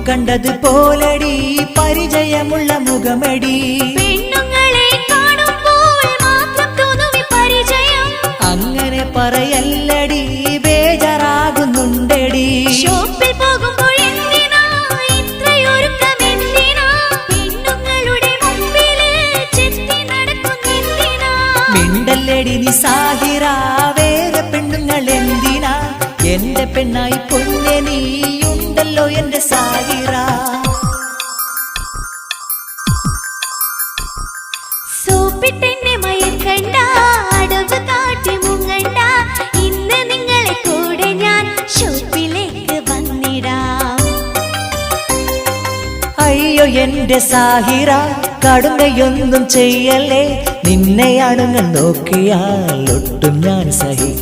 കണ്ടത് പോലടി പരിചയമുള്ള മുഖമടി പെണ്ണുങ്ങളെ കാണുമ്പോൾ മാത്രം തോന്നുവി പരിചയം അങ്ങനെ പറയല്ലടി ബേജാറാകുന്നുണ്ടടി ഷോപ്പിൽ പോകുമ്പോൾ എന്തിനാ ഇത്രയൊരുക്കമെന്തിനാ പെണ്ണുങ്ങളുടെ മുമ്പില് ചെത്തി നടക്കുന്നെന്തിനാ മിണ്ടല്ലടി നീ സാഹിറ വേറെ പെണ്ണുങ്ങൾ എന്തിനാ എന്റെ പെണ്ണായി പൊന്നെ നീയുണ്ടല്ലോ എന്റെ സാഹിറ സോപ്പിട്ടെന്നെ മയക്കണ്ട അടവ് കാട്ടി മുങ്ങണ്ട ഇന്ന് നിങ്ങളെ കൂടെ ഞാൻ ഷോപ്പിലേക്ക് വന്നിടാം അയ്യോ എന്റെ സാഹിറ കടുങ്കയൊന്നും ചെയ്യല്ലേ നിന്നെയാണ് ഞാൻ നോക്കിയാൽ ഒട്ടും ഞാൻ സഹി